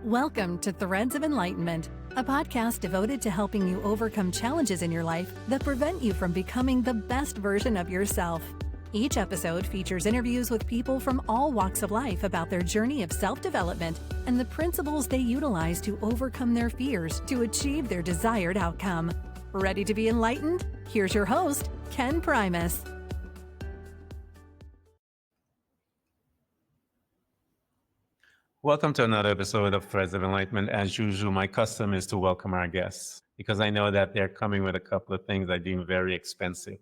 Welcome to Threads of Enlightenment, a podcast devoted to helping you overcome challenges in your life that prevent you from becoming the best version of yourself. Each episode features interviews with people from all walks of life about their journey of self-development and the principles they utilize to overcome their fears to achieve their desired outcome. Ready to be enlightened? Here's your host, Ken Primus. Welcome to another episode of Threads of Enlightenment. As usual, my custom is to welcome our guests because I know that they're coming with a couple of things I deem very expensive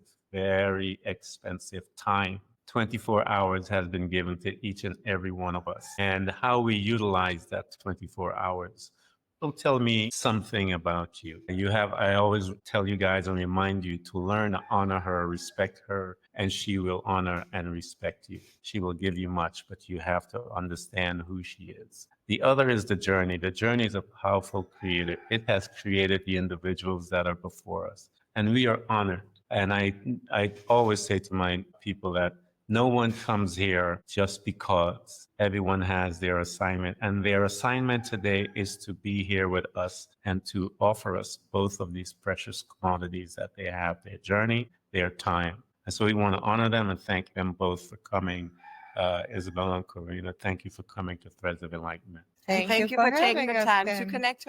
time. 24 hours has been given to each and every one of us. And how we utilize that 24 hours will tell me something about you. I always tell you guys and remind you to learn, honor her, respect her, and she will honor and respect you. She will give you much, but you have to understand who she is. The other is the journey. The journey is a powerful creator. It has created the individuals that are before us, and we are honored. And I always say to my people that no one comes here just because. Everyone has their assignment, and their assignment today is to be here with us and to offer us both of these precious commodities that they have, their journey, their time. And so we want to honor them and thank them both for coming. Isabelle and Corinna, thank you for coming to Threads of Enlightenment. Thank you for taking the time to connect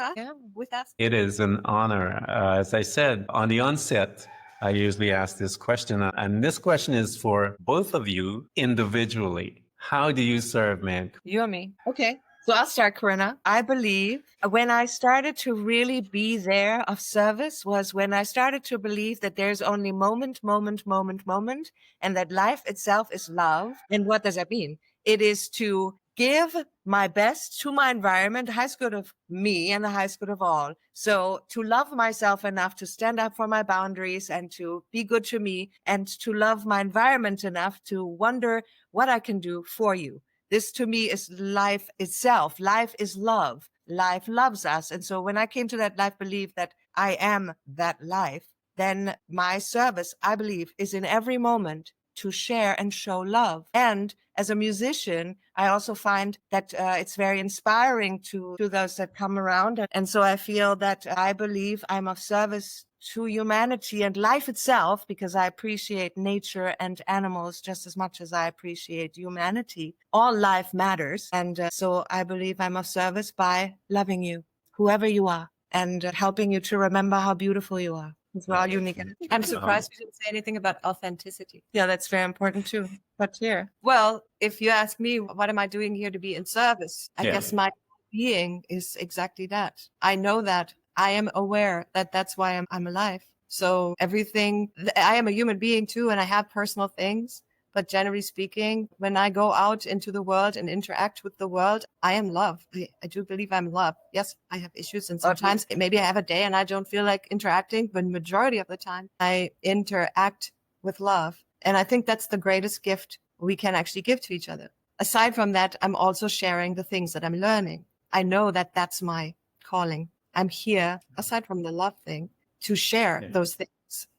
with us. It is an honor. As I said on the onset, I usually ask this question, and this question is for both of you individually. How do you serve man? You and me. Okay. So I'll start, Corinna. I believe when I started to really be there of service was when I started to believe that there's only moment, and that life itself is love. And what does that mean? It is to give my best to my environment, the highest good of me and the highest good of all. So to love myself enough to stand up for my boundaries and to be good to me and to love my environment enough to wonder what I can do for you. This to me is life itself. Life is love. Life loves us. And so when I came to that life belief that I am that life, then my service, I believe, is in every moment to share and show love. And as a musician, I also find that it's very inspiring to those that come around. And so I feel that I believe I'm of service to humanity and life itself, because I appreciate nature and animals just as much as I appreciate humanity. All life matters. And so I believe I'm of service by loving you, whoever you are, and helping you to remember how beautiful you are. We're all unique. I'm surprised we didn't say anything about authenticity. Yeah, that's very important too. But here. Well, if you ask me, what am I doing here to be in service? I guess my being is exactly that. I know that. I am aware that that's why I'm alive. So everything, I am a human being too, and I have personal things. But generally speaking, when I go out into the world and interact with the world, I am love. I do believe I'm love. Yes, I have issues. And sometimes maybe I have a day and I don't feel like interacting, but majority of the time I interact with love. And I think that's the greatest gift we can actually give to each other. Aside from that, I'm also sharing the things that I'm learning. I know that that's my calling. I'm here, aside from the love thing, to share those things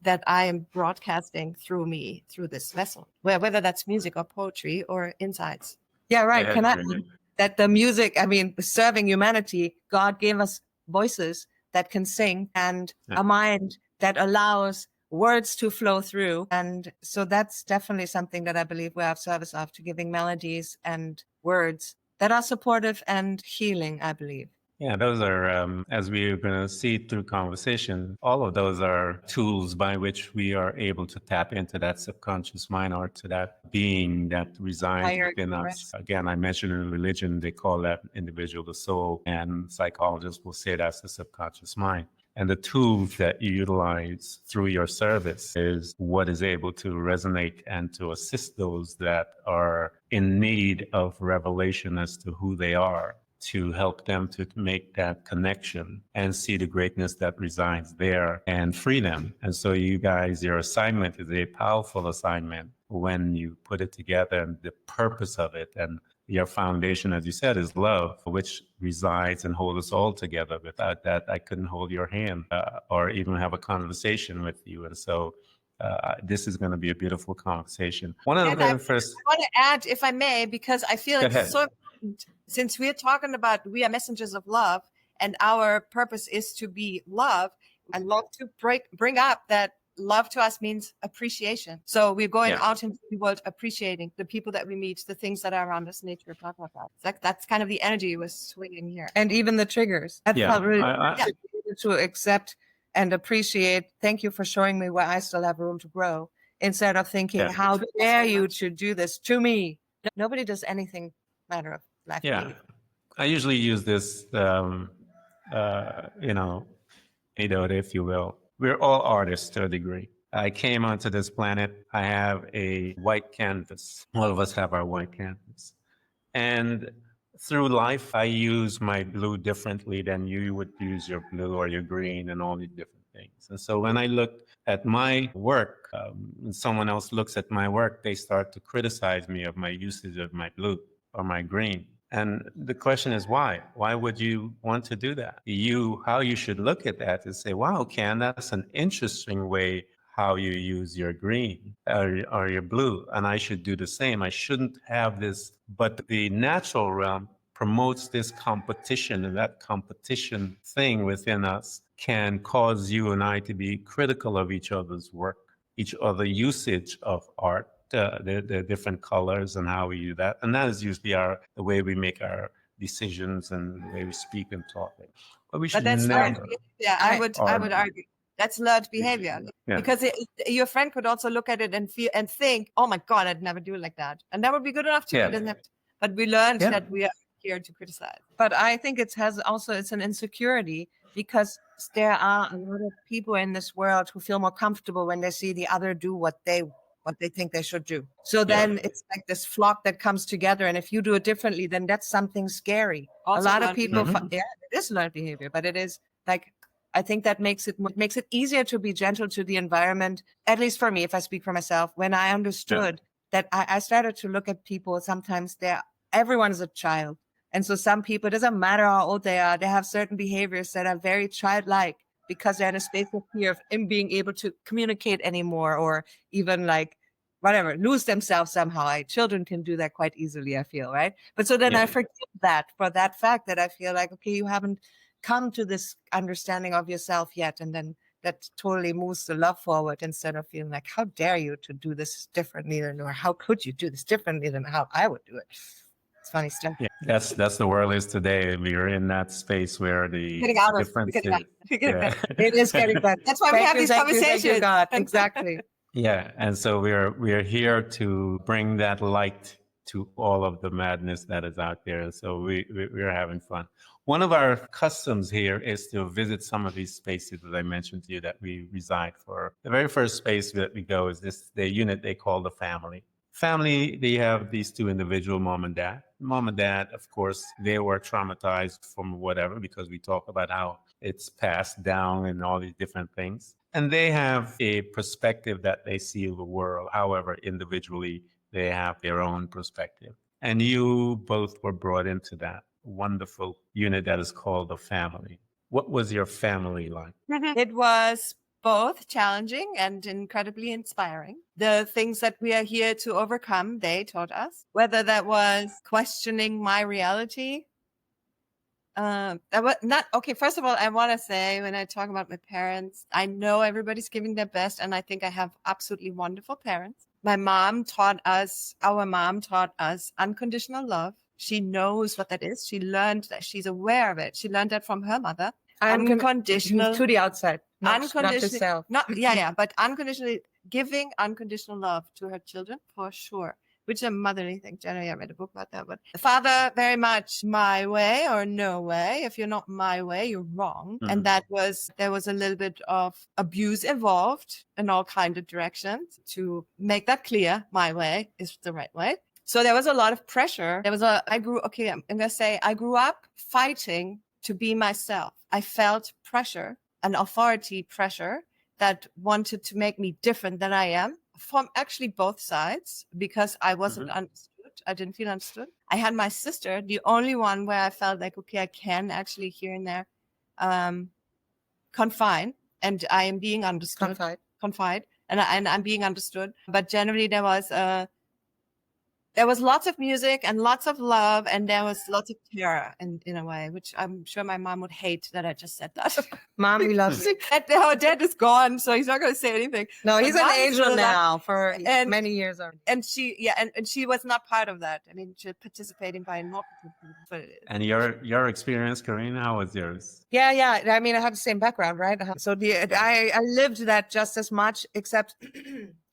that I am broadcasting through me, through this vessel, whether that's music or poetry or insights. Yeah, right. Can I that the music, serving humanity, God gave us voices that can sing and a mind that allows words to flow through. And so that's definitely something that I believe we're of service of, to giving melodies and words that are supportive and healing, I believe. Yeah, those are, as we're going to see through conversation, all of those are tools by which we are able to tap into that subconscious mind or to that being that resides within us. Again, I mentioned in religion, they call that individual the soul, and psychologists will say that's the subconscious mind. And the tools that you utilize through your service is what is able to resonate and to assist those that are in need of revelation as to who they are, to help them to make that connection and see the greatness that resides there and free them. And so you guys, your assignment is a powerful assignment when you put it together, and the purpose of it and your foundation, as you said, is love, which resides and holds us all together. Without that, I couldn't hold your hand or even have a conversation with you. And so this is going to be a beautiful conversation. One of the first... I want to add, if I may, because I feel it's so important since we're talking about we are messengers of love and our purpose is to be love, I love to bring up that love to us means appreciation. So we're going out into the world appreciating the people that we meet, the things that are around us, nature, blah, blah, blah. That's kind of the energy was swinging here. And even the triggers. That felt really to accept and appreciate. Thank you for showing me where I still have room to grow. Instead of thinking, how dare you to do this to me? Nobody does anything matter of life. Yeah. I usually use this, if you will. We're all artists to a degree. I came onto this planet. I have a white canvas. All of us have our white canvas. And through life, I use my blue differently than you would use your blue or your green and all these different things. And so when I look at my work, and someone else looks at my work, they start to criticize me of my usage of my blue or my green. And the question is why? Why would you want to do that? How you should look at that is say, wow, Ken, that's an interesting way how you use your green or your blue. And I should do the same. I shouldn't have this. But the natural realm promotes this competition, and that competition thing within us can cause you and I to be critical of each other's work, each other's usage of art. The different colors and how we do that. And that is usually the way we make our decisions and the way we speak and talk. But we should never. I would argue that's learned behavior. Because your friend could also look at it and feel and think, oh my God, I'd never do it like that. And that would be good enough too. It doesn't have to, but we learned that we are here to criticize. But I think it's an insecurity, because there are a lot of people in this world who feel more comfortable when they see the other do what they think they should do. So then it's like this flock that comes together. And if you do it differently, then that's something scary. Also, a lot of people, it is learned behavior, but it is like, I think that makes it easier to be gentle to the environment. At least for me, if I speak for myself, when I understood that I started to look at people, sometimes everyone is a child. And so some people, it doesn't matter how old they are, they have certain behaviors that are very childlike, because they're in a space of fear of him being able to communicate anymore, or even like whatever, lose themselves somehow. Children can do that quite easily, I feel, right? But so then I forgive that for that fact that I feel like, okay, you haven't come to this understanding of yourself yet. And then that totally moves the love forward, instead of feeling like, how dare you to do this differently, or how could you do this differently than how I would do it? It's funny stuff. Yeah, that's the world is today. We are in that space where the difference it is getting better. That's why we have these conversations. Thank you, God. Exactly. Yeah, and so we are here to bring that light to all of the madness that is out there. So we're having fun. One of our customs here is to visit some of these spaces that I mentioned to you that we reside for. The very first space that we go is the unit they call the family. Family, they have these two individual, mom and dad. Mom and dad, of course, they were traumatized from whatever, because we talk about how it's passed down and all these different things. And they have a perspective that they see of the world. However, individually, they have their own perspective. And you both were brought into that wonderful unit that is called the family. What was your family like? It was both challenging and incredibly inspiring. The things that we are here to overcome, they taught us, whether that was questioning my reality. That was not okay. First of all, I want to say, when I talk about my parents, I know everybody's giving their best, and I think I have absolutely wonderful parents. Our mom taught us unconditional love. She knows what that is. She learned that, she's aware of it. She learned that from her mother. Unconditional to the outside, not to self. But unconditionally giving unconditional love to her children, for sure, which is a motherly thing. Generally, I read a book about that. But father, very much my way or no way. If you're not my way, you're wrong. And there was a little bit of abuse involved in all kinds of directions. To make that clear, my way is the right way. So there was a lot of pressure. I grew up fighting to be myself. I felt pressure, an authority pressure that wanted to make me different than I am, from actually both sides, because I wasn't understood. I didn't feel understood. I had my sister, the only one where I felt like, okay, I can actually here and there confide, and I am being understood. Confide, and I'm being understood. But generally there was a There was lots of music and lots of love, and there was lots of terror in a way, which I'm sure my mom would hate that I just said that. Mom, we love you. Our dad is gone, so he's not going to say anything. No, he's an angel now for and, many years already. And she was not part of that. I mean, she was participating by not participating. And your experience, Corinna, how was yours? Yeah. I mean, I have the same background, right? So I lived that just as much, except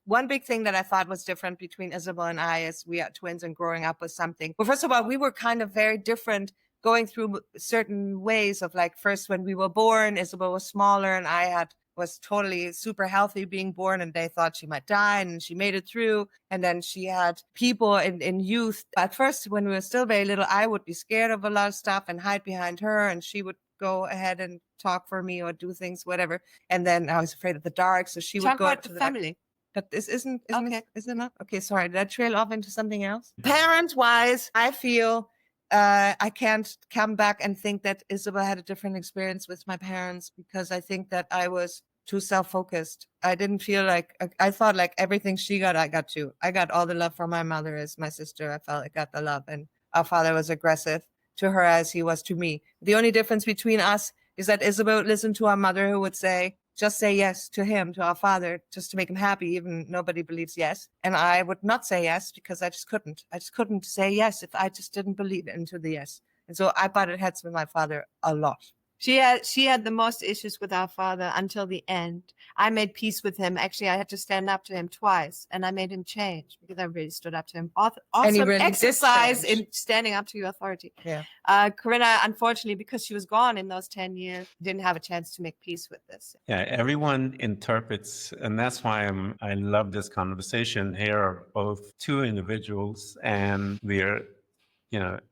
one big thing that I thought was different between Isabelle and I is we are twins and growing up was something. Well, first of all, we were kind of very different going through certain ways of like, first when we were born, Isabelle was smaller and I was totally super healthy being born, and they thought she might die, and she made it through. And then she had people in youth. At first, when we were still very little, I would be scared of a lot of stuff and hide behind her, and she would go ahead and talk for me or do things, whatever. And then I was afraid of the dark, so she would go about to the the family. But this isn't okay. Is it not? Okay, sorry. Did I trail off into something else? Parent-wise, I feel I can't come back and think that Isabelle had a different experience with my parents, because I think that I was too self-focused. I didn't feel like, I thought like everything she got, I got too. I got all the love from my mother as my sister. I felt I got the love, and our father was aggressive to her as he was to me. The only difference between us is that Isabelle listened to our mother, who would say, just say yes to him, to our father, just to make him happy, even nobody believes yes. And I would not say yes because I just couldn't. I just couldn't say yes if I just didn't believe into the yes. And so I butted heads with my father a lot. She had the most issues with our father until the end. I made peace with him. Actually, I had to stand up to him twice, and I made him change because I really stood up to him. Also, really exercise in standing up to your authority. Yeah. Corinna, unfortunately, because she was gone in those 10 years, didn't have a chance to make peace with this. Yeah, everyone interprets, and that's why I love this conversation. Here are both two individuals, and we're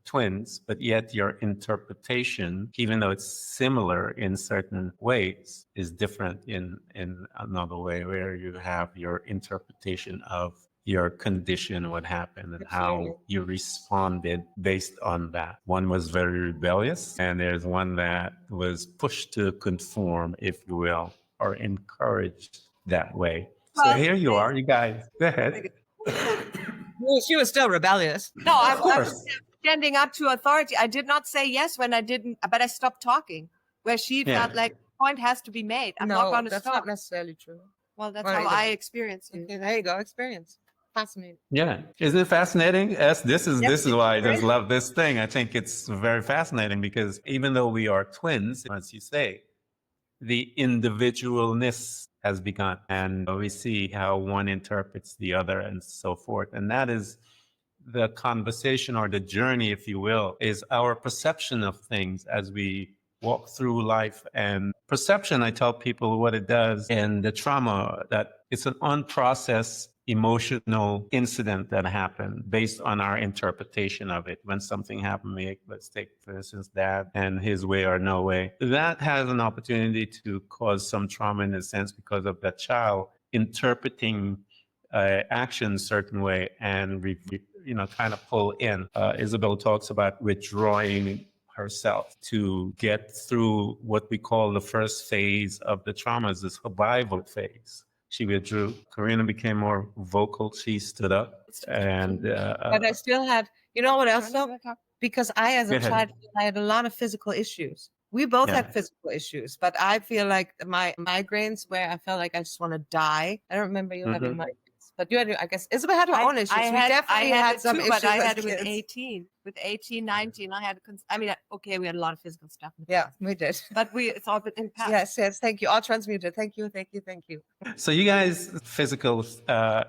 twins, but yet your interpretation, even though it's similar in certain ways, is different in another way, where you have your interpretation of your condition, what happened, and how you responded based on that. One was very rebellious, and there's one that was pushed to conform, if you will, or encouraged that way. So here you are, you guys. Go ahead. She was still rebellious. No, I was standing up to authority. I did not say yes when I didn't, but I stopped talking. Where she felt like the point has to be made. I'm not going to stop. That's not necessarily true. Well, that's how I experience it. Okay, there you go. Experience. Fascinating. Yeah. Isn't it fascinating? Yes, this is why I just love this thing. I think it's very fascinating because even though we are twins, as you say, the individualness has begun, and we see how one interprets the other and so forth. And that is the conversation, or the journey, if you will, is our perception of things as we walk through life. And perception, I tell people what it does, and the trauma, that it's an unprocessed emotional incident that happened based on our interpretation of it. When something happened, let's take, for instance, Dad and his way or no way. That has an opportunity to cause some trauma in a sense because of that child interpreting actions certain way and kind of pull in. Isabelle talks about withdrawing herself to get through what we call the first phase of the trauma, is the survival phase. She withdrew. Corinna became more vocal. She stood up. And but I still had, you know what else though? Because I, as a child, I had a lot of physical issues. We both had physical issues, but I feel like my migraines, where I felt like I just want to die. I don't remember you having migraines. But you had, I guess, Isabelle had her own issues. I had some issues. But I had it with 18. With 18, 19, I had, we had a lot of physical stuff. Yeah, we did. But it's all been in past. Yes, thank you. All transmuted. Thank you. So you guys, physical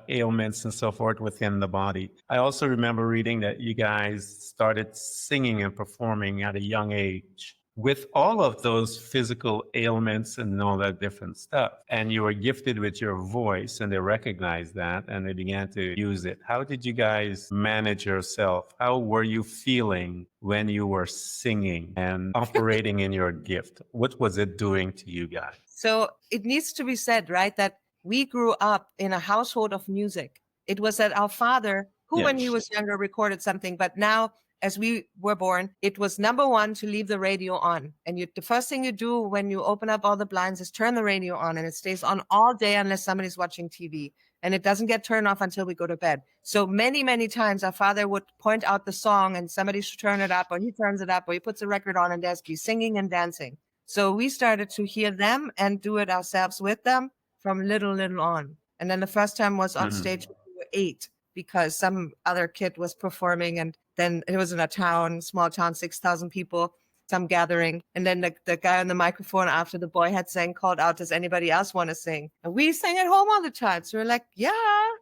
ailments and so forth within the body. I also remember reading that you guys started singing and performing at a young age. With all of those physical ailments and all that different stuff, and you were gifted with your voice, and they recognized that, and they began to use it. How did you guys manage yourself? How were you feeling when you were singing and operating in your gift? What was it doing to you guys? So it needs to be said, right, that we grew up in a household of music. It was that our father, who when he was younger recorded something, but now, as we were born, it was number one to leave the radio on. And the first thing you do when you open up all the blinds is turn the radio on, and it stays on all day unless somebody's watching TV. and it doesn't get turned off until we go to bed. So many, many times our father would point out the song and somebody should turn it up, or he turns it up, or he puts a record on and there's singing and dancing. So we started to hear them and do it ourselves with them from little on. And then the first time was on stage when we were 8, because some other kid was performing, and then it was in a small town, 6,000 people, some gathering. And then the guy on the microphone after the boy had sang called out, does anybody else want to sing? And we sang at home all the time. So we're like, yeah,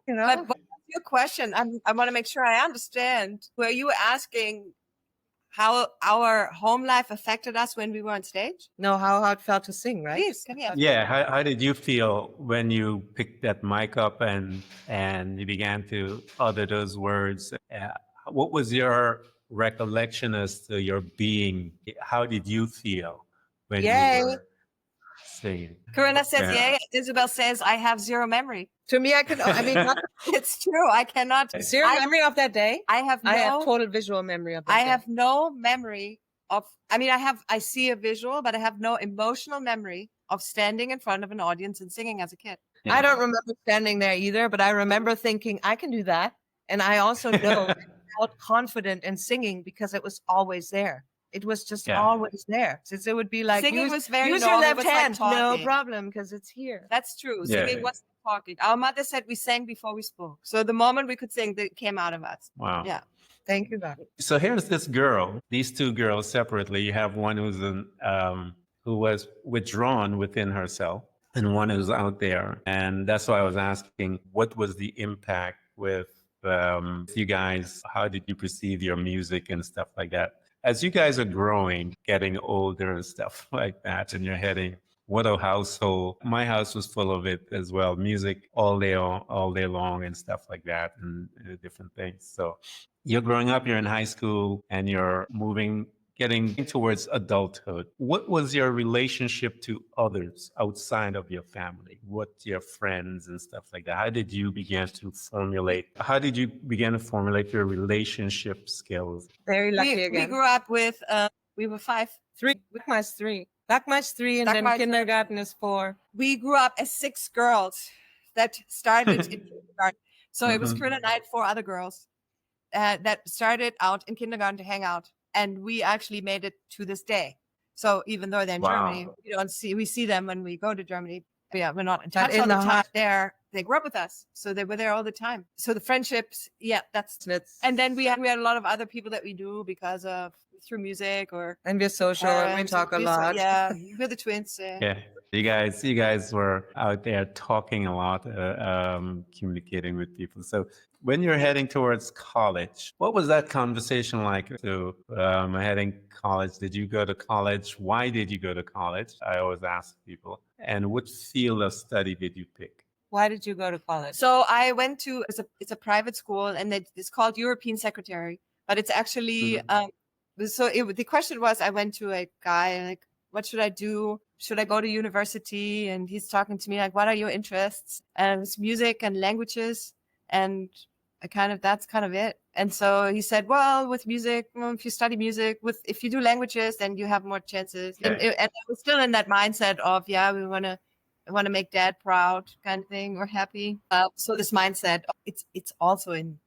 you know. But what's your question? I want to make sure I understand. Were you asking how our home life affected us when we were on stage? No, how it felt to sing, right? Please, can you answer? Yeah, how did you feel when you picked that mic up and you began to utter those words? What was your recollection as to your being? How did you feel when you were singing? Corinna says yay. Isabel says I have zero memory. To me, It's true. I cannot. Zero memory of that day? I have total visual memory of that day. I have no memory of, I see a visual, but I have no emotional memory of standing in front of an audience and singing as a kid. Yeah. I don't remember standing there either, but I remember thinking I can do that. And I also know I felt confident in singing because it was always there. It was just always there. Since it would be like, singing was very use normal. your left hand. Like no problem, because it's here. That's true. Singing wasn't talking. Our mother said we sang before we spoke. So the moment we could sing, that came out of us. Wow. Yeah. Thank you, Doctor. So here's this girl, these two girls separately. You have one who was withdrawn within herself and one who's out there. And that's why I was asking, what was the impact with you guys? How did you perceive your music and stuff like that? As you guys are growing, getting older and stuff like that, and you're heading, what a household. My house was full of it as well. Music all day long and stuff like that, and different things. So you're growing up, you're in high school, and you're getting towards adulthood. What was your relationship to others outside of your family? What your friends and stuff like that? How did you begin to formulate your relationship skills? Very lucky again. We grew up with, we were 3. Blackma's 3. Blackma's 3, and then kindergarten is 4. We grew up as 6 girls that started in kindergarten. So it was Corinna and I had 4 other girls that started out in kindergarten to hang out. And we actually made it to this day. So even though they're in Germany, we see them when we go to Germany. But yeah, we're not in touch all the time there. They grew up with us. So they were there all the time. So the friendships, and then we had a lot of other people that we do because of through music and we're social and we talk a lot. Yeah. We're the twins. Yeah. You guys were out there talking a lot, communicating with people. So when you're heading towards college, what was that conversation like? So heading college, did you go to college? Why did you go to college? I always ask people. And what field of study did you pick? Why did you go to college? So I went to, it's a private school, and it's called European Secretary, but it's actually, the question was, I went to a guy like, what should I do? Should I go to university? And he's talking to me like, what are your interests? And it's music and languages. And that's kind of it. And so he said, well, with music, if you study music, if you do languages, then you have more chances. Yeah. And I was still in that mindset of, we want to make dad proud kind of thing, or happy. So this mindset, it's also in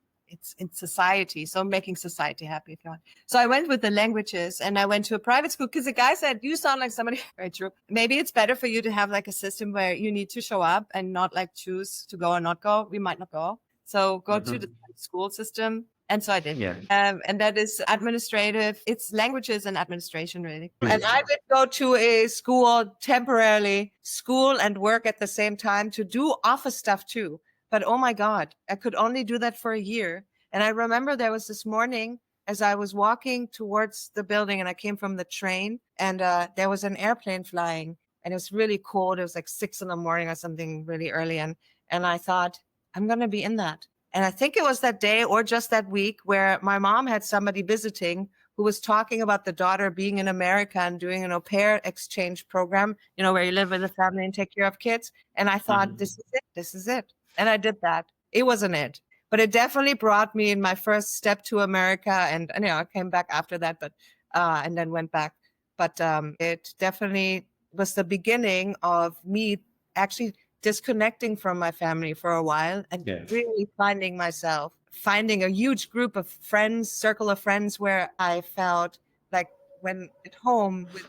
society. So making society happy, if you want. So I went with the languages, and I went to a private school because the guy said, you sound like somebody, very true. Maybe it's better for you to have like a system where you need to show up and not like choose to go or not go. We might not go. So go to the school system. And so I did. Yeah. And that is administrative. It's languages and administration, really. And I did go to a school temporarily, school and work at the same time, to do office stuff too. But oh my God, I could only do that for a year. And I remember there was this morning as I was walking towards the building, and I came from the train, and there was an airplane flying, and it was really cold. It was like 6 a.m. or something, really early. And I thought, I'm going to be in that. And I think it was that day or just that week where my mom had somebody visiting who was talking about the daughter being in America and doing an au pair exchange program, where you live with a family and take care of kids. And I thought, this is it. And I did that. It wasn't it, but it definitely brought me in my first step to America. And I came back after that, but and then went back. But it definitely was the beginning of me actually disconnecting from my family for a while and really finding myself, finding a huge group of friends, circle of friends where I felt like when at home with,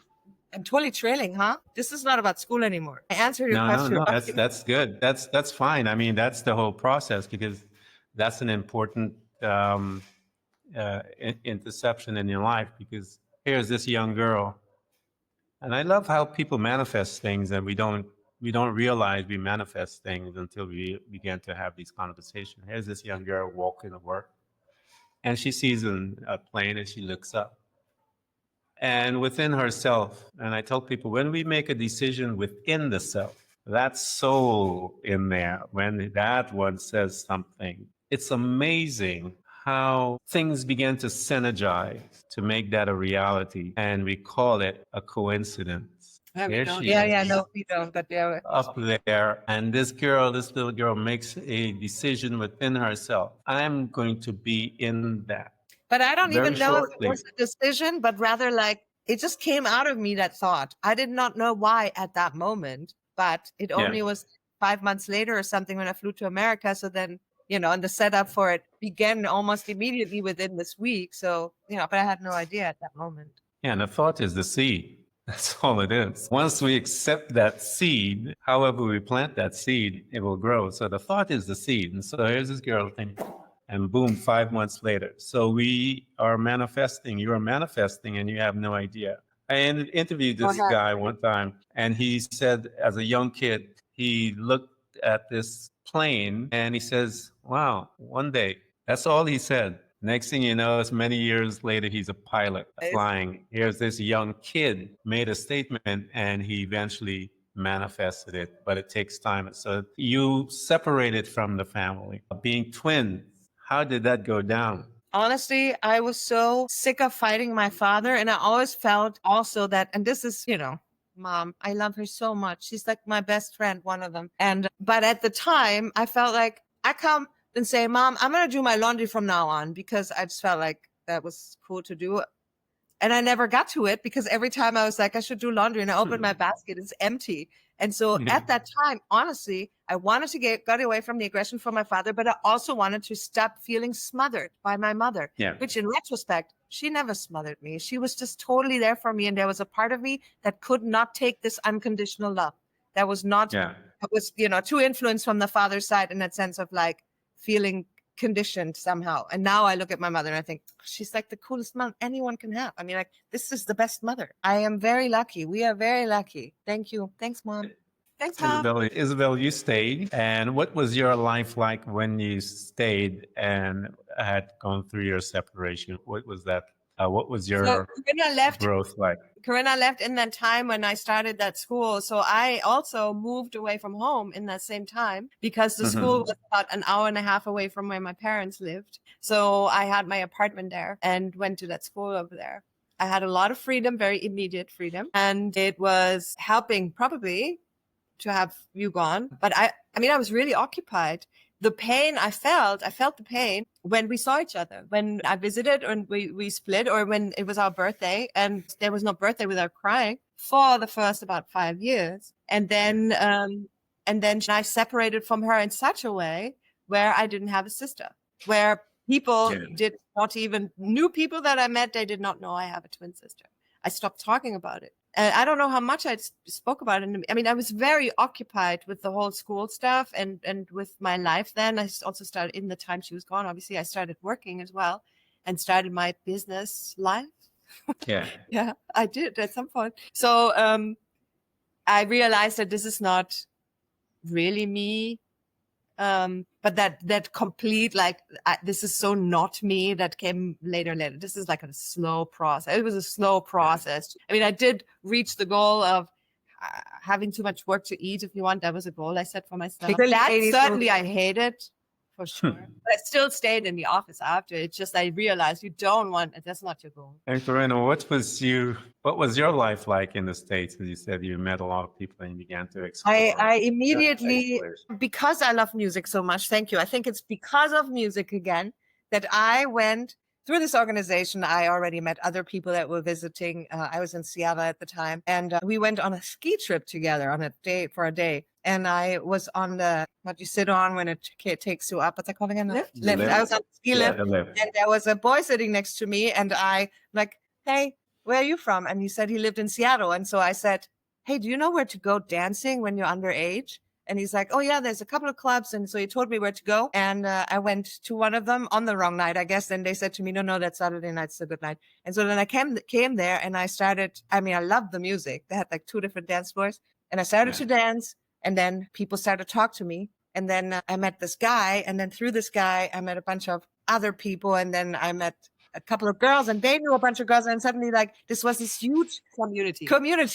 I'm totally trailing, huh? This is not about school anymore. I answered your question. No. That's good. That's fine. I mean, that's the whole process, because that's an important interception in your life. Because here's this young girl, and I love how people manifest things, and we don't realize we manifest things until we begin to have these conversations. Here's this young girl walking to work, and she sees a plane, and she looks up. And within herself, and I tell people, when we make a decision within the self, that soul in there, when that one says something, it's amazing how things begin to synergize to make that a reality. And we call it a coincidence. Here she is. No, we don't, but up there. And this little girl makes a decision within herself. I'm going to be in that. But I don't even know if it was a decision, but rather like it just came out of me, that thought. I did not know why at that moment, but it only was 5 months later or something when I flew to America. So then, and the setup for it began almost immediately within this week. So, but I had no idea at that moment. Yeah, and the thought is the seed. That's all it is. Once we accept that seed, however we plant that seed, it will grow. So the thought is the seed. And so here's this girl thinking, and boom, 5 months later. So we are manifesting, you're manifesting, and you have no idea. I interviewed this guy one time, and he said, as a young kid, he looked at this plane and he says, wow, one day. That's all he said. Next thing you know, it's many years later, he's a pilot flying. Here's this young kid made a statement, and he eventually manifested it, but it takes time. So you separated from the family, being twins. How did that go down? Honestly, I was so sick of fighting my father. And I always felt also that, and this is, Mom, I love her so much. She's like my best friend, one of them. But at the time, I felt like I come and say, Mom, I'm going to do my laundry from now on, because I just felt like that was cool to do. And I never got to it, because every time I was like, I should do laundry, and I opened my basket, it's empty. And so at that time, honestly, I wanted to get away from the aggression from my father, but I also wanted to stop feeling smothered by my mother, which in retrospect, she never smothered me. She was just totally there for me. And there was a part of me that could not take this unconditional love. That was not, it was, too influenced from the father's side, in that sense of like feeling conditioned somehow. And now I look at my mother and I think she's like the coolest mom anyone can have. I mean, like, this is the best mother. I am very lucky. We are very lucky. Thank you. Thanks, Mom. Thanks, Mom. Isabelle, you stayed. And what was your life like when you stayed and had gone through your separation? What was that? What was your growth like? Corinna left in that time when I started that school. So I also moved away from home in that same time, because the school was about an hour and a half away from where my parents lived. So I had my apartment there and went to that school over there. I had a lot of freedom, very immediate freedom. And it was helping probably to have you gone. But I was really occupied. The pain I felt the pain when we saw each other, when I visited and we split, or when it was our birthday, and there was no birthday without crying for the first about 5 years. And then I separated from her in such a way where I didn't have a sister, where people did not even new people that I met. They did not know I have a twin sister. I stopped talking about it. And I don't know how much I spoke about it. I mean, I was very occupied with the whole school stuff and with my life then. I also started, in the time she was gone, obviously, I started working as well and started my business life. Yeah, I did at some point. So I realized that this is not really me. But that complete, like, this is so not me, that came later. This is like a slow process. It was a slow process. I mean, I did reach the goal of having too much work to eat, if you want. That was a goal I set for myself. That certainly I hated, for sure. But I still stayed in the office after. It's just I realized you don't want, that's not your goal. And Corinna, what was your life like in the States? As you said, you met a lot of people and you began to explore. I immediately, because I love music so much, thank you. I think it's because of music again that I went through this organization, I already met other people that were visiting. I was in Seattle at the time, and we went on a ski trip together on a day. And I was on what you sit on when it takes you up. What's that called again? Lift. I was on the ski lift, and there was a boy sitting next to me, and I like, hey, where are you from? And he said he lived in Seattle. And so I said, hey, do you know where to go dancing when you're underage? And he's like, oh, yeah, there's a couple of clubs. And so he told me where to go. And I went to one of them on the wrong night, I guess. And they said to me, no, that's Saturday night's a good night. And so then I came there and I started. I mean, I loved the music. They had like 2 different dance floors. And I started to dance. And then people started to talk to me. And then I met this guy. And then through this guy, I met a bunch of other people. And then I met a couple of girls, and they knew a bunch of girls. And suddenly, like, this was this huge community.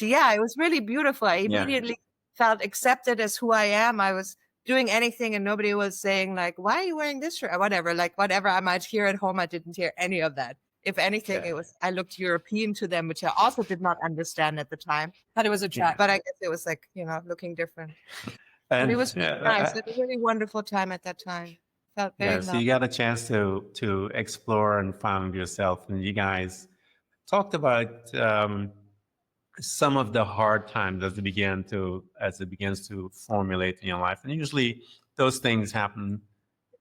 Yeah, it was really beautiful. I immediately felt accepted as who I am. I was doing anything and nobody was saying like, why are you wearing this shirt? Or whatever I might hear at home. I didn't hear any of that. If anything, I looked European to them, which I also did not understand at the time. But it was a trap. But I guess it was like, looking different. And but it was really nice. It was a really wonderful time at that time. Felt very so you got a chance to explore and find yourself. And you guys talked about some of the hard times as it begins to formulate in your life. And usually those things happen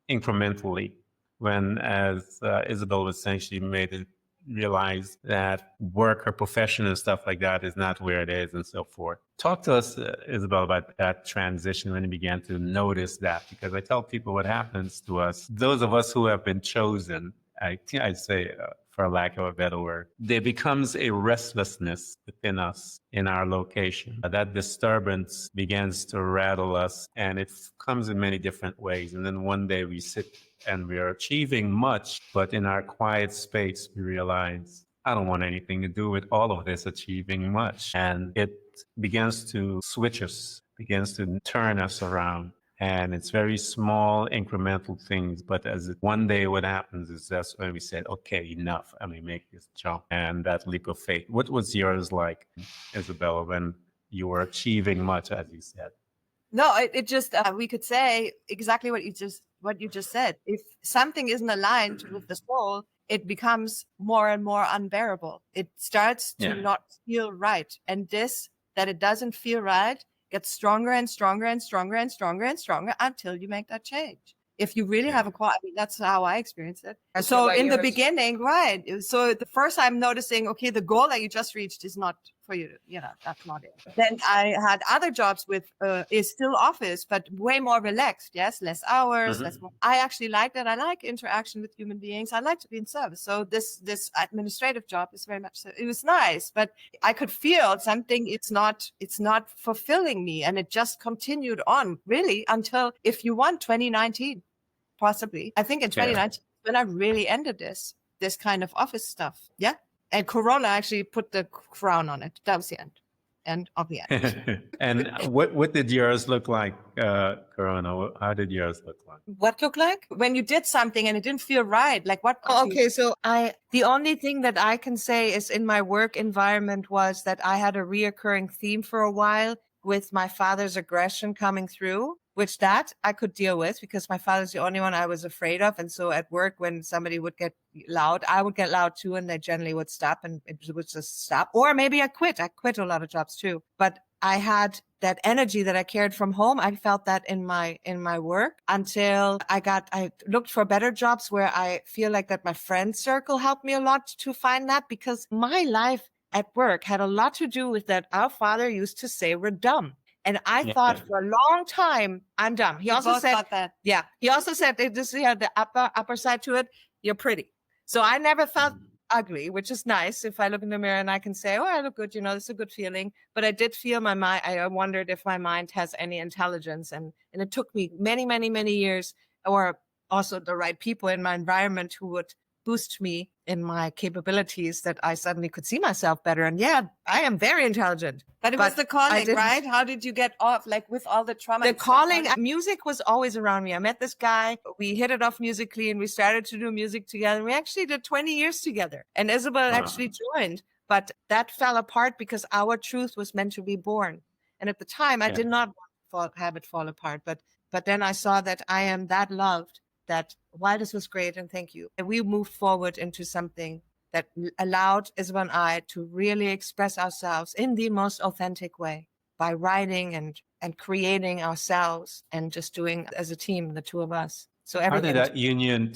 incrementally when, as Isabelle was saying, she made it realize that work or profession and stuff like that is not where it is and so forth. Talk to us, Isabelle, about that transition when you began to notice that, because I tell people what happens to us, those of us who have been chosen, I'd say, for lack of a better word, there becomes a restlessness within us in our location. That disturbance begins to rattle us, and it comes in many different ways. And then one day we sit and we are achieving much, but in our quiet space, we realize, I don't want anything to do with all of this achieving much. And it begins to switch us, begins to turn us around. And it's very small, incremental things. But one day what happens is that's when we said, okay, enough. I mean, make this jump and that leap of faith. What was yours like, Isabelle, when you were achieving much, as you said? No, it just, we could say exactly what you just said. If something isn't aligned with the soul, it becomes more and more unbearable. It starts to not feel right. And that it doesn't feel right, gets stronger and stronger and stronger and stronger and stronger until you make that change. If you really have that's how I experienced it. So in the beginning, right. So the first I'm noticing, okay, the goal that you just reached is not for you. That's not it. Then I had other jobs with, is still office, but way more relaxed. Yes. Less hours. Less more. I actually like that. I like interaction with human beings. I like to be in service. So this administrative job is very much, so it was nice, but I could feel something. It's not fulfilling me. And it just continued on really until, if you want, 2019. Possibly. I think in 2019, when I really ended this kind of office stuff. Yeah. And Corona actually put the crown on it. That was the end of the end. And what did yours look like, Corona? How did yours look like? What look like? When you did something and it didn't feel right. Like what? Okay. So the only thing that I can say is in my work environment was that I had a reoccurring theme for a while with my father's aggression coming through, which that I could deal with because my father's the only one I was afraid of. And so at work, when somebody would get loud, I would get loud too, and they generally would stop and it would just stop. Or maybe I quit. I quit a lot of jobs too. But I had that energy that I carried from home. I felt that in my work until I looked for better jobs where I feel like that my friend circle helped me a lot to find that, because my life at work had a lot to do with that. Our father used to say, we're dumb. And I thought for a long time, I'm dumb. He also said that. Yeah. He also said, this is the upper side to it. You're pretty. So I never felt ugly, which is nice. If I look in the mirror and I can say, oh, I look good, this is a good feeling. But I did feel my mind. I wondered if my mind has any intelligence. And it took me many, many, many years, or also the right people in my environment who would boost me in my capabilities, that I suddenly could see myself better. And I am very intelligent. But it was the calling, right? How did you get off, like with all the trauma? The calling, music was always around me. I met this guy, we hit it off musically, and we started to do music together. And we actually did 20 years together. And Isabelle actually joined, but that fell apart because our truth was meant to be born. And at the time, I did not want to have it fall apart. But then I saw that I am that loved, that while this was great and thank you, and we moved forward into something that allowed Isabel and I to really express ourselves in the most authentic way by writing and creating ourselves and just doing as a team, the two of us. So How did everything. that union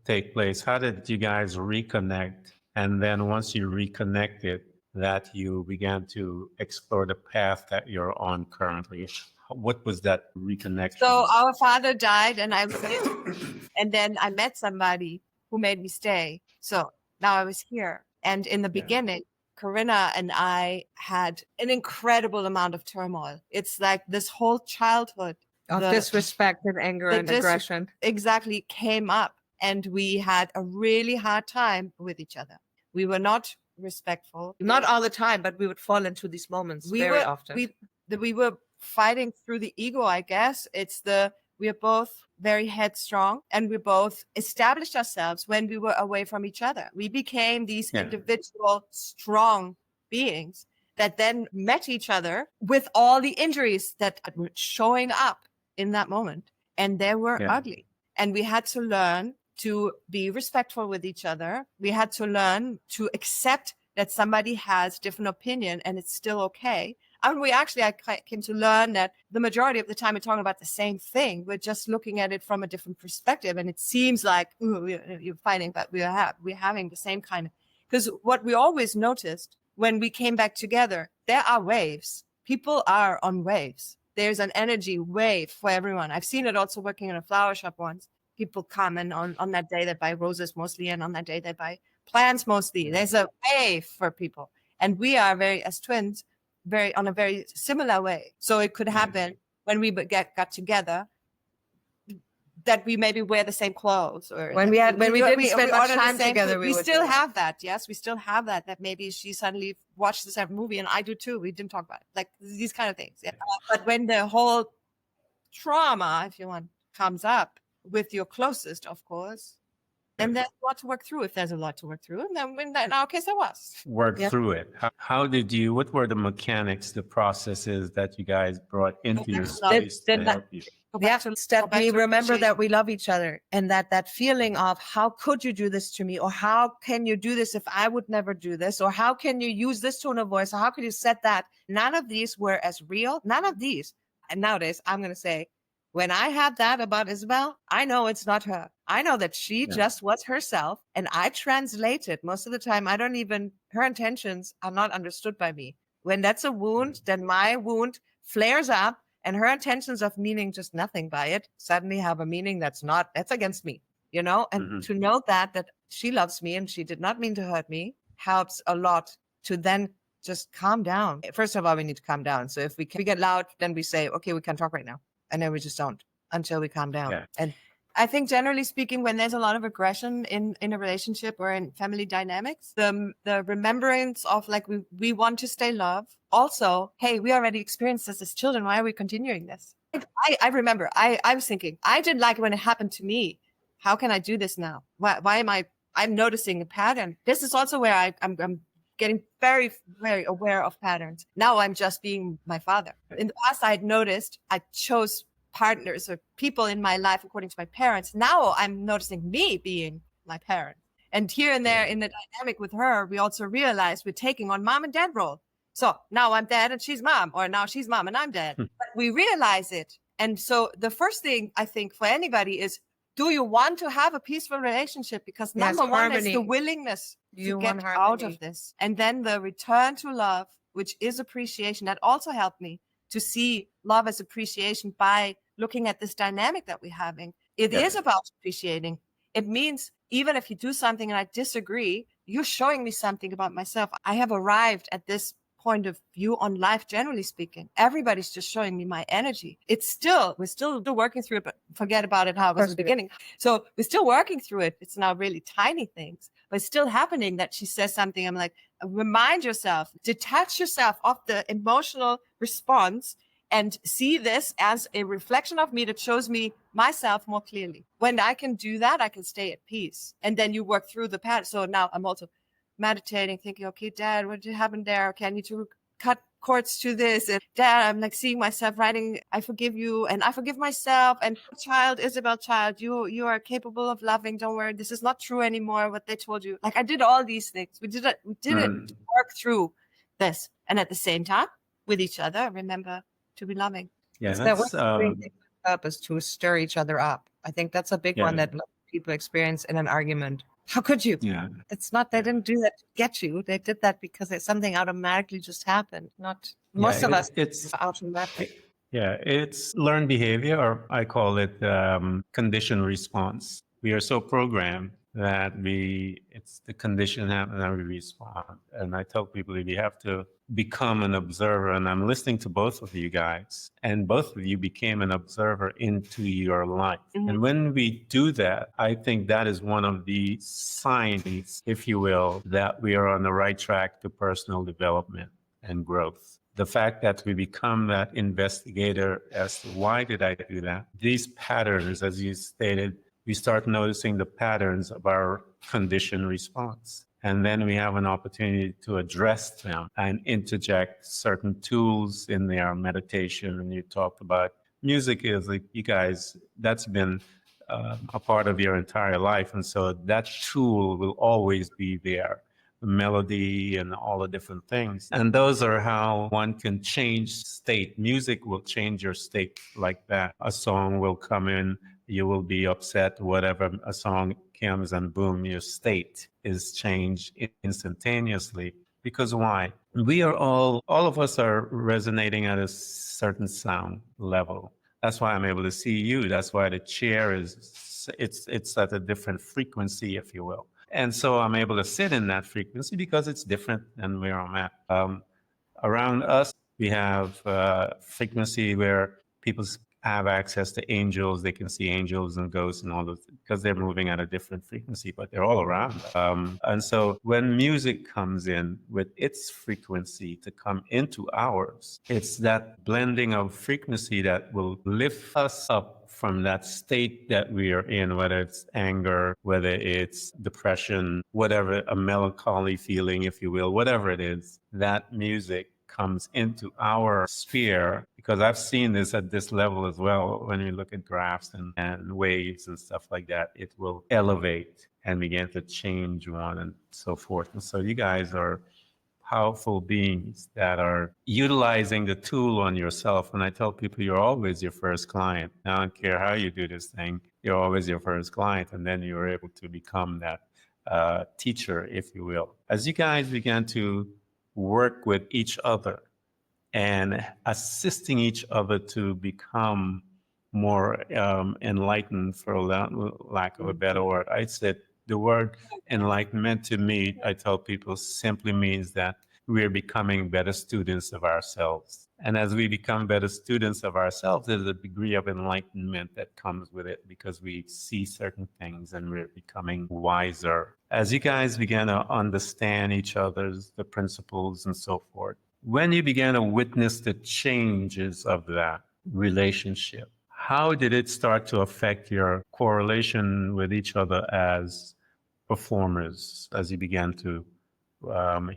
take place? How did you guys reconnect? And then once you reconnected, that you began to explore the path that you're on currently. What was that reconnection? So our father died and and then I met somebody who made me stay. So now I was here. And in the beginning, Corinna and I had an incredible amount of turmoil. It's like this whole childhood Of disrespect and anger and aggression. Exactly came up. And we had a really hard time with each other. We were not respectful. Not all the time, but we would fall into these moments very often. We were fighting through the ego, I guess. We are both very headstrong, and we both established ourselves when we were away from each other. We became these individual, strong beings that then met each other with all the injuries that were showing up in that moment. And they were ugly. And we had to learn to be respectful with each other. We had to learn to accept that somebody has different opinion and it's still okay. And I came to learn that the majority of the time we're talking about the same thing. We're just looking at it from a different perspective. And it seems like you're fighting, but we're having the same kind of, because what we always noticed when we came back together, there are waves. People are on waves. There's an energy wave for everyone. I've seen it also working in a flower shop once. People come and on that day they buy roses mostly, and on that day they buy plants mostly. There's a wave for people. And we are as twins, on a very similar way. So it could happen when we got together that we maybe wear the same clothes, or when we didn't spend much time together. We still have that. Yes, we still have that maybe she suddenly watched the same movie and I do too. We didn't talk about it. Like these kind of things. Yeah. But when the whole trauma, if you want, comes up with your closest, of course, and there's a lot to work through. If there's a lot to work through, and then in our case, there was. Work through it. What were the mechanics, the processes that you guys brought into your space to help you? That we remember that we love each other, and that feeling of how could you do this to me, or how can you do this if I would never do this, or how can you use this tone of voice, or how could you set that? None of these were as real. None of these. And nowadays, I'm going to say, when I had that about Isabel, I know it's not her. I know that she just was herself, and I translated. Most of the time, her intentions are not understood by me. When that's a wound, then my wound flares up, and her intentions of meaning just nothing by it suddenly have a meaning that's against me, And to know that she loves me and she did not mean to hurt me helps a lot to then just calm down. First of all, we need to calm down. So if we get loud, then we say, okay, we can talk right now. And then we just don't until we calm down. Yeah. And I think generally speaking, when there's a lot of aggression in a relationship or in family dynamics, the remembrance of like, we want to stay loved. Also, hey, we already experienced this as children. Why are we continuing this? I remember, I was thinking, I didn't like it when it happened to me. How can I do this now? Why am I'm noticing a pattern. This is also where I'm getting very, very aware of patterns. Now I'm just being my father. In the past, I had noticed I chose partners or people in my life according to my parents. Now I'm noticing me being my parent. And here and there in the dynamic with her, we also realized we're taking on mom and dad role. So now I'm dad and she's mom, or now she's mom and I'm dad. But we realize it. And so the first thing I think for anybody is, do you want to have a peaceful relationship? Because number one is the willingness to get out of this. And then the return to love, which is appreciation. That also helped me to see love as appreciation by looking at this dynamic that we're having. It is about appreciating. It means even if you do something and I disagree, you're showing me something about myself. I have arrived at this point of view on life, generally speaking. Everybody's just showing me my energy. We're still working through it, but forget about it how it was at the beginning. So we're still working through it. It's now really tiny things, but it's still happening that she says something. I'm like, remind yourself, detach yourself of the emotional response and see this as a reflection of me that shows me myself more clearly. When I can do that, I can stay at peace. And then you work through the pattern. So now I'm also meditating, thinking, okay, Dad, what did happen there? Okay, I need to cut chords to this. And Dad, I'm like seeing myself writing, I forgive you and I forgive myself. And child, Isabel, child, you are capable of loving. Don't worry. This is not true anymore. What they told you. Like I did all these things. We did it to work through this. And at the same time, with each other, remember to be loving. Yeah, That's purpose to stir each other up. I think that's a big one that people experience in an argument. How could you? Yeah. It's not, they didn't do that to get you. They did that because something automatically just happened. Not most of us, it's automatic. Yeah, it's learned behavior, or I call it conditioned response. We are so programmed that it's the condition happens and we respond. And I tell people that you have to become an observer. And I'm listening to both of you guys, and both of you became an observer into your life. Mm-hmm. And when we do that, I think that is one of the signs, if you will, that we are on the right track to personal development and growth. The fact that we become that investigator as to why did I do that? These patterns, as you stated, we start noticing the patterns of our conditioned response. And then we have an opportunity to address them and interject certain tools in their meditation. And you talked about music is like, you guys, that's been a part of your entire life. And so that tool will always be there. The melody and all the different things. And those are how one can change state. Music will change your state like that. A song will come in, you will be upset, whatever, a song comes and boom, your state is changed instantaneously. Because why? We are all of us are resonating at a certain sound level. That's why I'm able to see you. That's why the chair it's at a different frequency, if you will. And so I'm able to sit in that frequency because it's different than where I'm at. Around us, we have frequency where people have access to angels. They can see angels and ghosts and all those because they're moving at a different frequency, but they're all around. And so when music comes in with its frequency to come into ours, it's that blending of frequency that will lift us up from that state that we are in, whether it's anger, whether it's depression, whatever, a melancholy feeling, if you will, whatever it is, that music comes into our sphere, because I've seen this at this level as well. When we look at graphs and waves and stuff like that, it will elevate and begin to change one and so forth. And so you guys are powerful beings that are utilizing the tool on yourself. And I tell people, you're always your first client. I don't care how you do this thing, you're always your first client. And then you're able to become that teacher, if you will. As you guys began to work with each other and assisting each other to become more enlightened, for lack of a better word, I said, the word enlightenment to me, I tell people, simply means that we're becoming better students of ourselves. And as we become better students of ourselves, there's a degree of enlightenment that comes with it because we see certain things and we're becoming wiser. As you guys began to understand each other's, the principles and so forth, when you began to witness the changes of that relationship, how did it start to affect your correlation with each other as performers, as you began to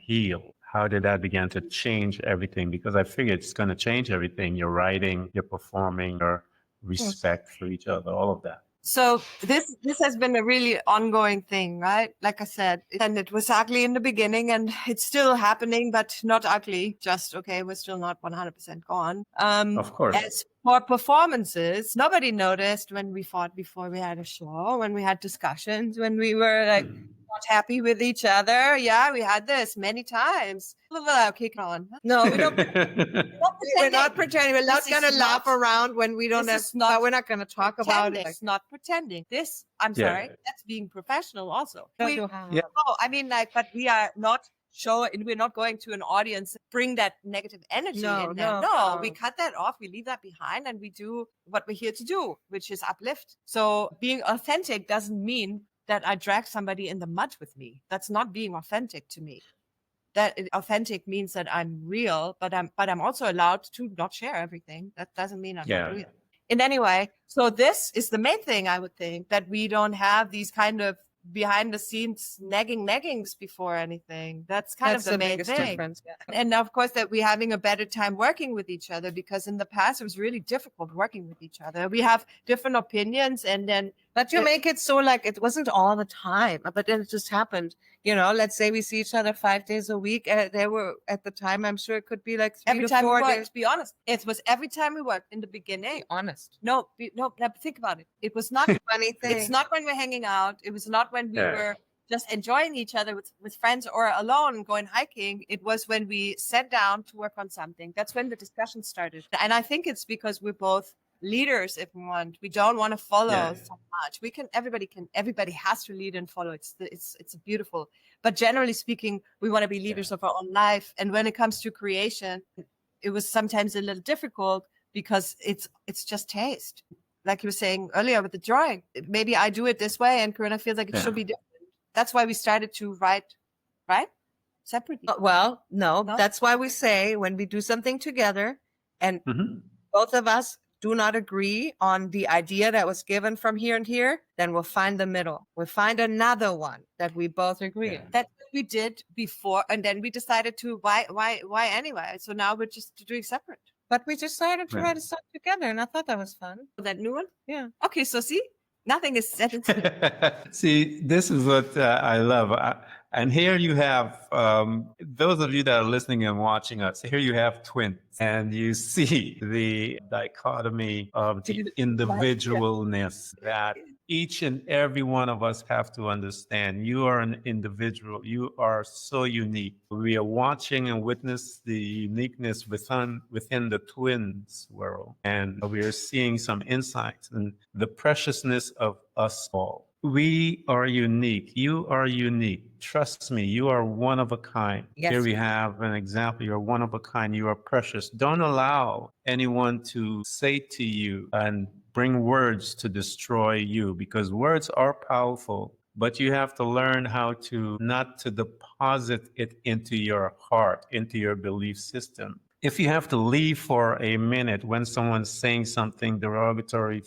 heal? How did that begin to change everything? Because I figured it's going to change everything. Your writing, your performing, your respect for each other, all of that. So this has been a really ongoing thing, right? Like I said, and it was ugly in the beginning and it's still happening, but not ugly. Just, okay, we're still not 100% gone. Of course. As for performances, nobody noticed when we fought before we had a show, when we had discussions, when we were like not happy with each other. Yeah, we had this many times. Okay, come on. No, we don't. We're not pretending. We're not going to laugh around when we don't have. We're not going to talk about it. It's not pretending. This, I'm sorry, that's being professional also. I mean, like, but we are not we're not going to an audience, bring that negative energy in there. No, we cut that off. We leave that behind and we do what we're here to do, which is uplift. So being authentic doesn't mean that I drag somebody in the mud with me. That's not being authentic to me. That authentic means that I'm real, but I'm also allowed to not share everything. That doesn't mean I'm not real. In any way, so this is the main thing I would think, that we don't have these kind of behind the scenes naggings before anything. That's kind of the main biggest thing. difference. Yeah. And of course that we're having a better time working with each other, because in the past it was really difficult working with each other. We have different opinions, and then But you make it so like it wasn't all the time, but then it just happened. You know, let's say we see each other 5 days a week. There were at the time, I'm sure it could be like 3 every to time we 4 worked, days. to be honest, it was every time we worked in the beginning. Be honest. No, think about it. It was not Funny thing. It's not when we're hanging out. It was not when we were just enjoying each other with friends or alone going hiking. It was when we sat down to work on something. That's when the discussion started. And I think it's because we're both leaders. If we want, we don't want to follow so much. Everybody has to lead and follow. It's beautiful. But generally speaking, we want to be leaders of our own life. And when it comes to creation, it was sometimes a little difficult because it's just taste. Like you were saying earlier with the drawing, maybe I do it this way and Corinna feels like it should be different. That's why we started to write separately. Well, no, that's why we say when we do something together and both of us do not agree on the idea that was given from here and here, then we'll find the middle. We'll find another one that we both agree on. That's what we did before, and then we decided to why anyway. So now we're just doing separate. But we decided to write a song together, and I thought that was fun. That new one? Yeah. Okay, so see, nothing is set in stone. See, this is what I love. And here you have, those of you that are listening and watching us, here you have twins, and you see the dichotomy of the individualness that each and every one of us have to understand. You are an individual. You are so unique. We are watching and witness the uniqueness within the twins world. And we are seeing some insights and the preciousness of us all. We are unique. You are unique. Trust me, you are one of a kind. Yes. Here we have an example. You're one of a kind. You are precious. Don't allow anyone to say to you and bring words to destroy you, because words are powerful, but you have to learn how to not to deposit it into your heart, into your belief system. If you have to leave for a minute when someone's saying something derogatory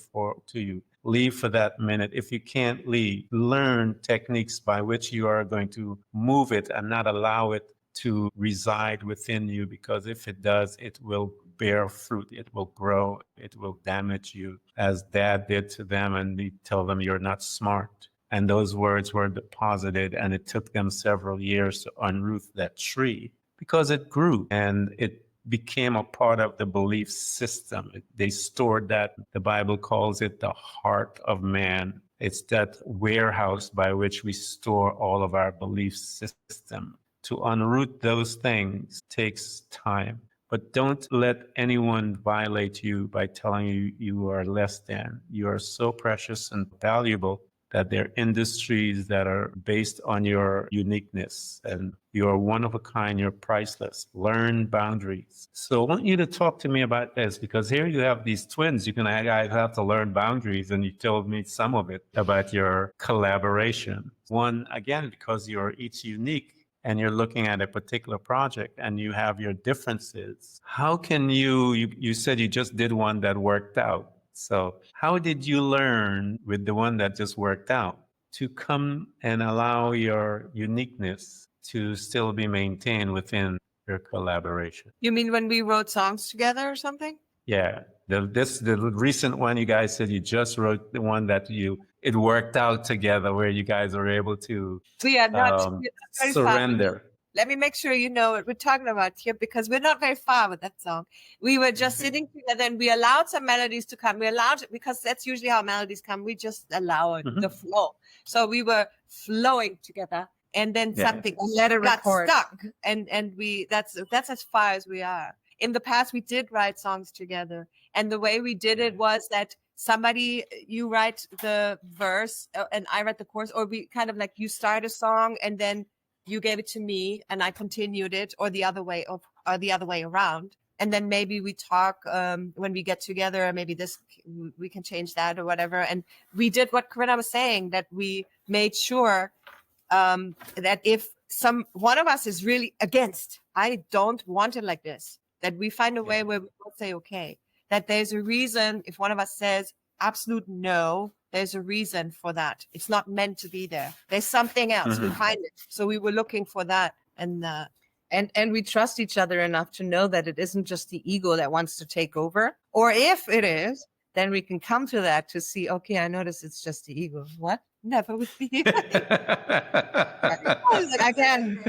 to you, leave for that minute. If you can't leave, learn techniques by which you are going to move it and not allow it to reside within you, because if it does, it will bear fruit, it will grow, it will damage you, as Dad did to them, and he tell them you're not smart. And those words were deposited, and it took them several years to unroot that tree because it grew and it became a part of the belief system. They stored that. The Bible calls it the heart of man. It's that warehouse by which we store all of our belief system. To unroot those things takes time. But don't let anyone violate you by telling you you are less than. You are so precious and valuable that there are industries that are based on your uniqueness, and you're one of a kind, you're priceless. Learn boundaries. So I want you to talk to me about this, because here you have these twins. You can guys have to learn boundaries, and you told me some of it about your collaboration. One, again, because you're each unique, and you're looking at a particular project and you have your differences. How can you said you just did one that worked out. So how did you learn with the one that just worked out to come and allow your uniqueness to still be maintained within your collaboration? You mean when we wrote songs together or something? Yeah. The recent one, you guys said you just wrote the one that it worked out together, where you guys were able to We are not very surrender. far. Let me make sure you know what we're talking about here, because we're not very far with that song. We were just sitting together and we allowed some melodies to come. We allowed it, because that's usually how melodies come. We just allow it, the flow. So we were flowing together, and then something got stuck, and that's as far as we are. In the past, we did write songs together. And the way we did it was that you write the verse and I write the chorus, or we kind of like, you start a song and then you gave it to me and I continued it, or the other way around. And then maybe we talk when we get together, or maybe we can change that or whatever. And we did what Corinna was saying, that we made sure that if one of us is really against, I don't want it like this, that we find a way where we both say, okay, that there's a reason. If one of us says, absolute no, there's a reason for that. It's not meant to be there. There's something else behind it. So we were looking for that. And we trust each other enough to know that it isn't just the ego that wants to take over. Or if it is, then we can come to that to see, okay, I notice it's just the ego. What? Never would be. Again,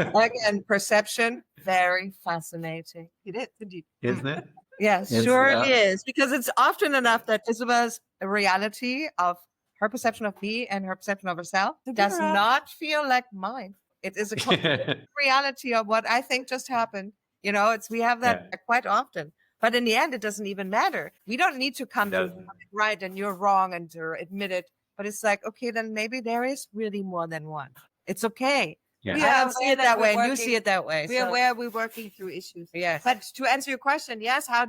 perception, very fascinating. It is indeed. Isn't it? Yes, sure it is. Because it's often enough that Isabel's reality of her perception of me and her perception of herself does not feel like mine. It is a complete reality of what I think just happened. We have that quite often. But in the end, it doesn't even matter. We don't need to come to right and you're wrong and to admit it. But it's like, okay, then maybe there is really more than one. It's okay. Yeah. I don't see it that way, and you see it that way. We're aware we're working through issues. Yes. But to answer your question, yes, how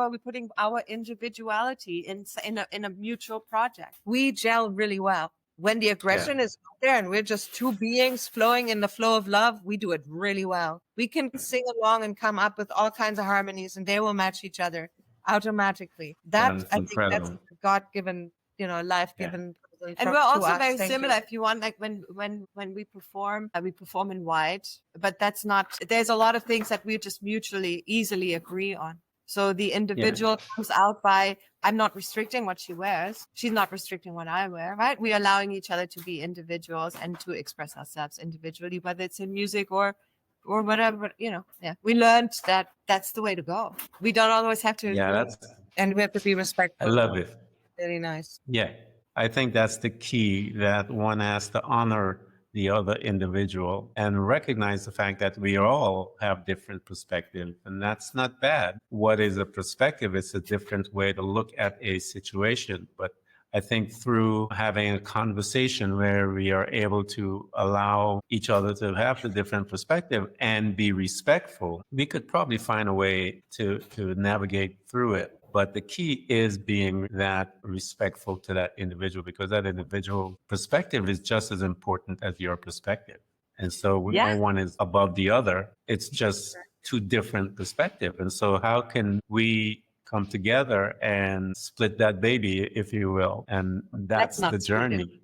are we putting our individuality in a mutual project? We gel really well. When the aggression is out there and we're just two beings flowing in the flow of love, we do it really well. We can sing along and come up with all kinds of harmonies and they will match each other automatically. I think that's God-given, life-given. And we're also very similar. If you want, like when we perform in white, but there's a lot of things that we just mutually easily agree on. So the individual comes out by, I'm not restricting what she wears. She's not restricting what I wear, right? We're allowing each other to be individuals and to express ourselves individually, whether it's in music or whatever, We learned that that's the way to go. We don't always have to. Yeah, and we have to be respectful. I love it. Very nice. Yeah, I think that's the key, that one has to honor the other individual and recognize the fact that we all have different perspectives, and that's not bad. What is a perspective? It's a different way to look at a situation. But I think through having a conversation where we are able to allow each other to have the different perspective and be respectful, we could probably find a way to navigate through it. But the key is being that respectful to that individual, because that individual perspective is just as important as your perspective. And so no one is above the other. It's just two different perspectives. And so how can we come together and split that baby, if you will? And that's the journey.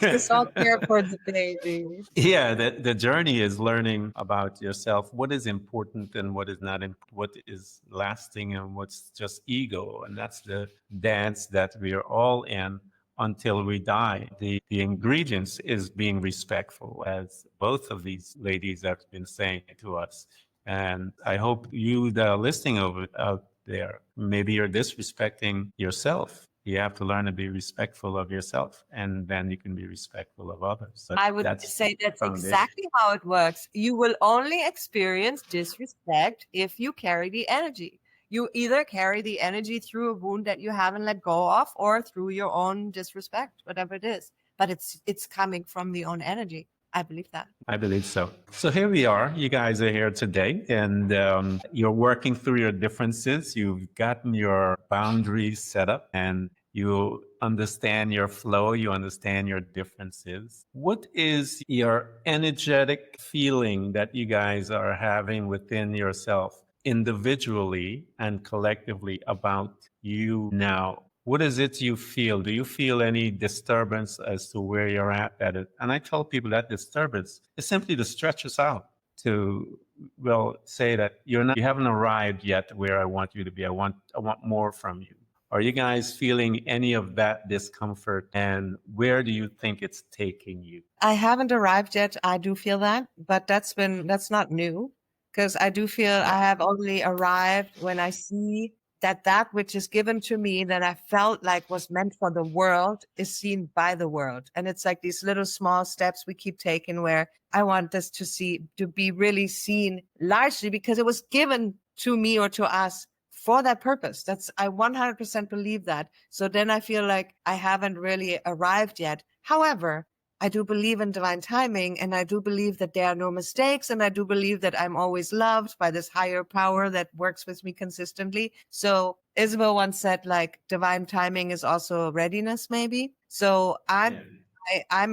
Let's all care for the baby. Yeah, the journey is learning about yourself, what is important and what is not, what is lasting and what's just ego. And that's the dance that we are all in until we die. The ingredients is being respectful, as both of these ladies have been saying to us. And I hope you that are listening out there, maybe you're disrespecting yourself. You have to learn to be respectful of yourself, and then you can be respectful of others. So I would say that's exactly how it works. You will only experience disrespect if you carry the energy. You either carry the energy through a wound that you haven't let go of, or through your own disrespect, whatever it is. But it's coming from the own energy. I believe that. I believe so. So here we are. You guys are here today, and you're working through your differences. You've gotten your boundaries set up, and you understand your flow. You understand your differences. What is your energetic feeling that you guys are having within yourself, individually and collectively, about you now? What is it you feel? Do you feel any disturbance as to where you're at it? And I tell people that disturbance is simply to stretch us out, to, say that you haven't arrived yet where I want you to be. I want more from you. Are you guys feeling any of that discomfort, and where do you think it's taking you? I haven't arrived yet. I do feel that, but that's not new, because I do feel I have only arrived when I see that which is given to me that I felt like was meant for the world is seen by the world. And it's like these little small steps we keep taking, where I want this to be really seen largely because it was given to me or to us for that purpose. I 100% believe that. So then I feel like I haven't really arrived yet. However, I do believe in divine timing, and I do believe that there are no mistakes, and I do believe that I'm always loved by this higher power that works with me consistently. So Isabel once said, like, divine timing is also readiness, maybe. So I'm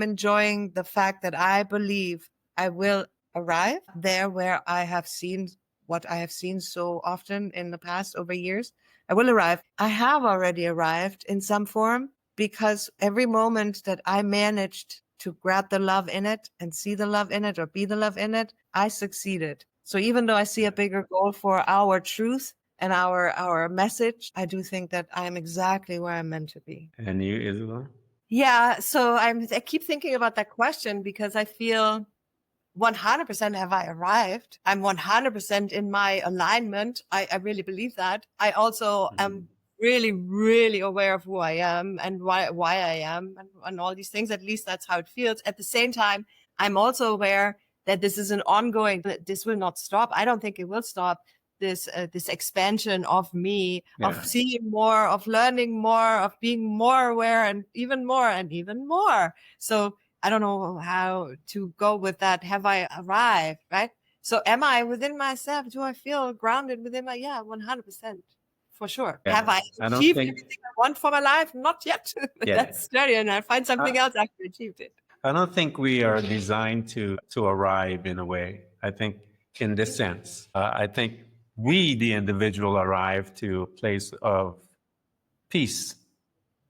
enjoying the fact that I believe I will arrive there where I have seen what I have seen so often in the past over years. I will arrive. I have already arrived in some form, because every moment that I managed to grab the love in it and see the love in it or be the love in it, I succeeded. So even though I see a bigger goal for our truth and our message, I do think that I'm exactly where I'm meant to be. And you, Isabel? Yeah. So I keep thinking about that question because I feel 100% have I arrived. I'm 100% in my alignment. I really believe that. I also am really, really aware of who I am and why I am and all these things. At least that's how it feels. At the same time, I'm also aware that this is an ongoing, this will not stop. I don't think it will stop. This expansion of me, of seeing more, of learning more, of being more aware and even more and even more. So I don't know how to go with that. Have I arrived? Right. So am I within myself? Do I feel grounded within my, 100%. For sure. Yeah. Have I achieved everything I want for my life? Not yet. That's scary. And I find something else after I achieved it. I don't think we are designed to arrive in a way. I think in this sense, I think we, the individual, arrive to a place of peace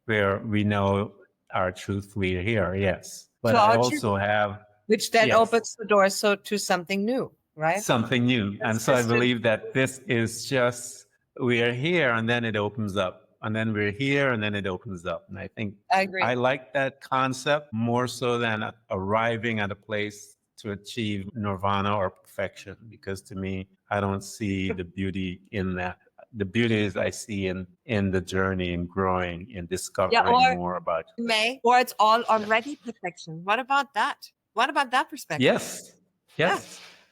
where we know our truth. We are here, yes. But I also have... Which then opens the door to something new, right? Something new. And so I believe that this is just, we are here and then it opens up. And then we're here and then it opens up. And I think I agree. I like that concept more so than arriving at a place to achieve nirvana or perfection, because to me, I don't see the beauty in that. The beauty is I see in the journey and growing and discovering more about you. Or it's all already perfection. What about that? What about that perspective? Yes.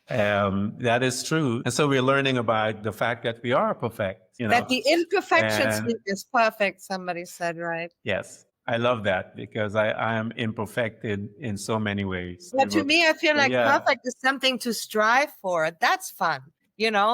That is true. And so we're learning about the fact that we are perfect. That the imperfection is perfect, somebody said, right? Yes. I love that because I am imperfected in so many ways. But to me, I feel like perfect is something to strive for. That's fun.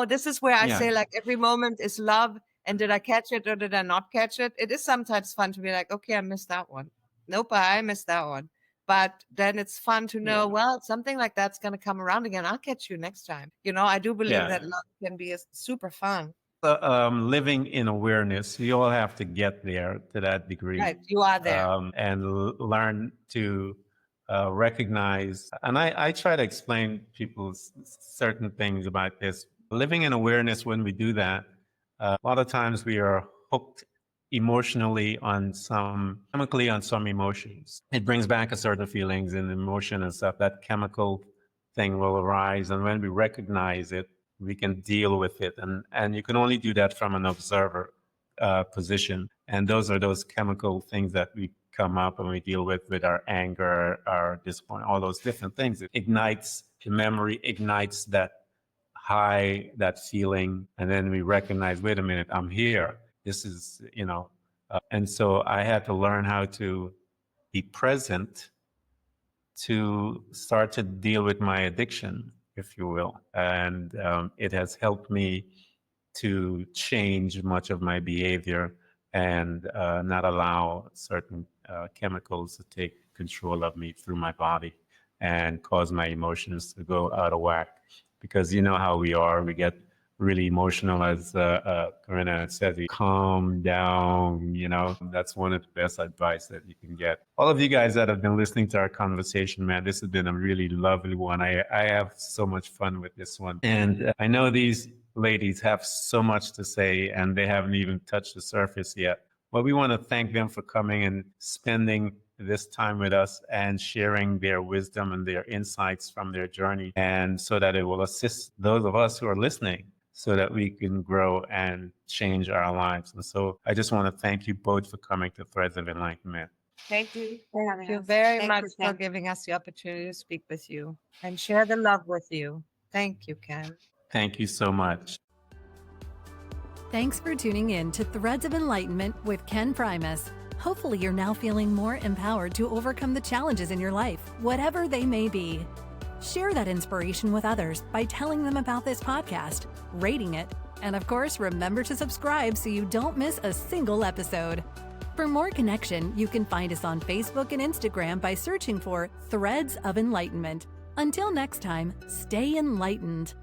This is where I say like every moment is love. And did I catch it or did I not catch it? It is sometimes fun to be like, okay, I missed that one. Nope, I missed that one. But then it's fun to know, well, something like that's going to come around again. I'll catch you next time. I do believe that love can be super fun. Living in awareness, you all have to get there to that degree. Right, you are there. And learn to recognize. And I try to explain people certain things about this. Living in awareness, when we do that, a lot of times we are hooked emotionally chemically on some emotions. It brings back a certain feelings and emotion and stuff. That chemical thing will arise. And when we recognize it, we can deal with it. And you can only do that from an observer position. And those are those chemical things that we come up and we deal with our anger, our disappointment, all those different things. It ignites the memory, ignites that high, that feeling. And then we recognize, wait a minute, I'm here. This is, and so I had to learn how to be present to start to deal with my addiction, if you will. And it has helped me to change much of my behavior and not allow certain chemicals to take control of me through my body and cause my emotions to go out of whack. Because you know how we are, we get really emotional, as Corinna said, calm down, that's one of the best advice that you can get. All of you guys that have been listening to our conversation, man, this has been a really lovely one. I have so much fun with this one. And I know these ladies have so much to say and they haven't even touched the surface yet. But we want to thank them for coming and spending this time with us and sharing their wisdom and their insights from their journey, and so that it will assist those of us who are listening so that we can grow and change our lives. And so I just want to thank you both for coming to Threads of Enlightenment. Thank you. Thank you very much for giving us the opportunity to speak with you and share the love with you. Thank you, Ken. Thank you so much. Thanks for tuning in to Threads of Enlightenment with Ken Primus. Hopefully you're now feeling more empowered to overcome the challenges in your life, whatever they may be. Share that inspiration with others by telling them about this podcast, rating it, and of course, remember to subscribe so you don't miss a single episode. For more connection, you can find us on Facebook and Instagram by searching for Threads of Enlightenment. Until next time, stay enlightened.